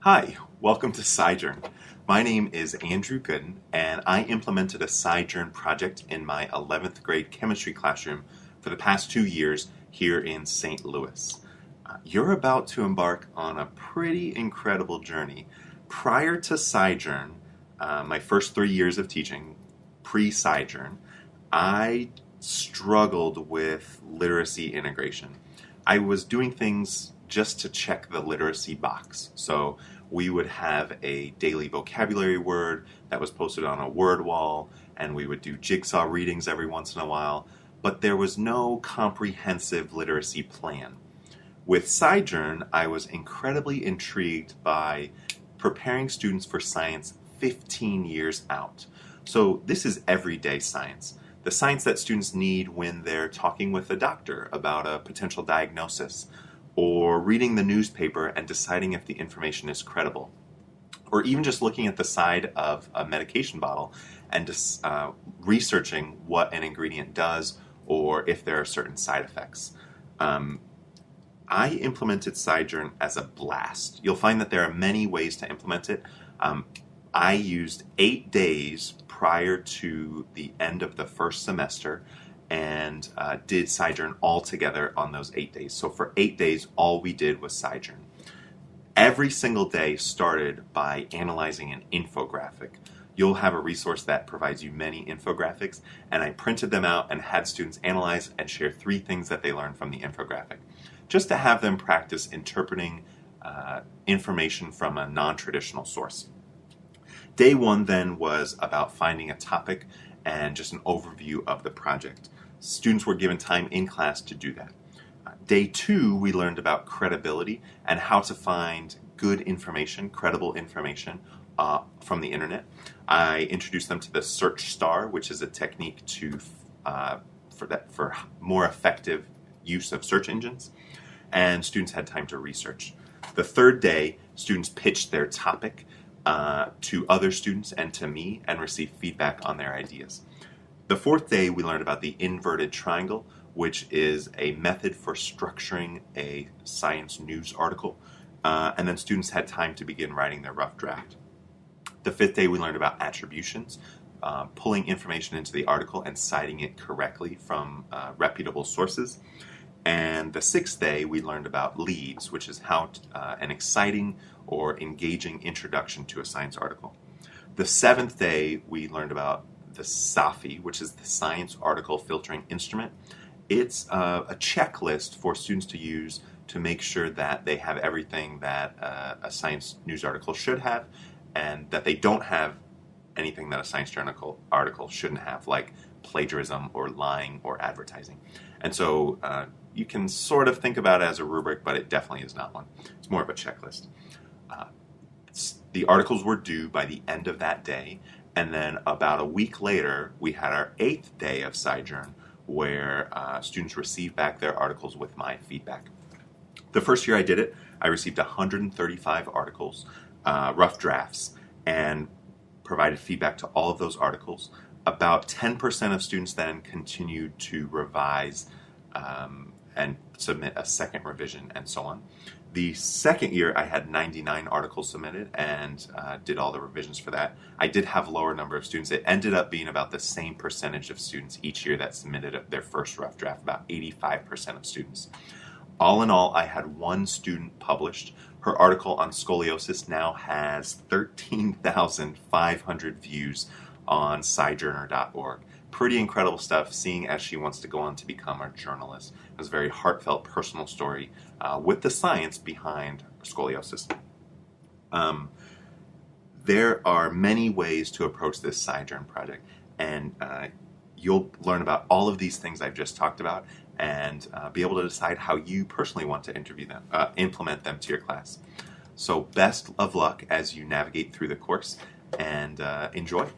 Hi, welcome to SciJourn. My name is Andrew Goodin, and I implemented a SciJourn project in my 11th grade chemistry classroom for the past 2 years here in St. Louis. You're about to embark on a pretty incredible journey. Prior to SciJourn, my first 3 years of teaching, pre-SciJourn, I struggled with literacy integration. I was doing things just to check the literacy box. So we would have a daily vocabulary word that was posted on a word wall, and we would do jigsaw readings every once in a while, but there was no comprehensive literacy plan. With SciJourn, I was incredibly intrigued by preparing students for science 15 years out. So this is everyday science. The science that students need when they're talking with a doctor about a potential diagnosis, or reading the newspaper and deciding if the information is credible, or even just looking at the side of a medication bottle and just researching what an ingredient does or if there are certain side effects. I implemented SciJourn as a blast. You'll find that there are many ways to implement it. I used 8 days prior to the end of the first semester and did SciJourn all together on those 8 days. So for 8 days, all we did was SciJourn. Every single day started by analyzing an infographic. You'll have a resource that provides you many infographics, and I printed them out and had students analyze and share 3 things that they learned from the infographic, just to have them practice interpreting information from a non-traditional source. Day 1 then was about finding a topic and just an overview of the project. Students were given time in class to do that. Day 2, we learned about credibility and how to find good information, credible information from the internet. I introduced them to the search star, which is a technique for more effective use of search engines, and students had time to research. The 3rd day, students pitched their topic to other students and to me and received feedback on their ideas. The 4th day, we learned about the inverted triangle, which is a method for structuring a science news article, and then students had time to begin writing their rough draft. The 5th day, we learned about attributions, pulling information into the article and citing it correctly from reputable sources. And the 6th day, we learned about leads, which is how an exciting or engaging introduction to a science article. The 7th day, we learned about the SAFI, which is the Science Article Filtering Instrument. It's a checklist for students to use to make sure that they have everything that a science news article should have, and that they don't have anything that a science journal article shouldn't have, like plagiarism or lying or advertising. And so you can sort of think about it as a rubric, but it definitely is not one. It's more of a checklist. The articles were due by the end of that day, and then about a week later, we had our 8th day of SciJourn, where students received back their articles with my feedback. The first year I did it, I received 135 articles, rough drafts, and provided feedback to all of those articles. About 10% of students then continued to revise and submit a second revision, and so on. The second year, I had 99 articles submitted and did all the revisions for that. I did have a lower number of students. It ended up being about the same percentage of students each year that submitted their first rough draft, about 85% of students. All in all, I had 1 student published. Her article on scoliosis now has 13,500 views on scijourner.org. Pretty incredible stuff, seeing as she wants to go on to become a journalist. It was a very heartfelt, personal story with the science behind scoliosis. There are many ways to approach this SciJourn project, and you'll learn about all of these things I've just talked about and be able to decide how you personally want to implement them to your class. So best of luck as you navigate through the course, and enjoy.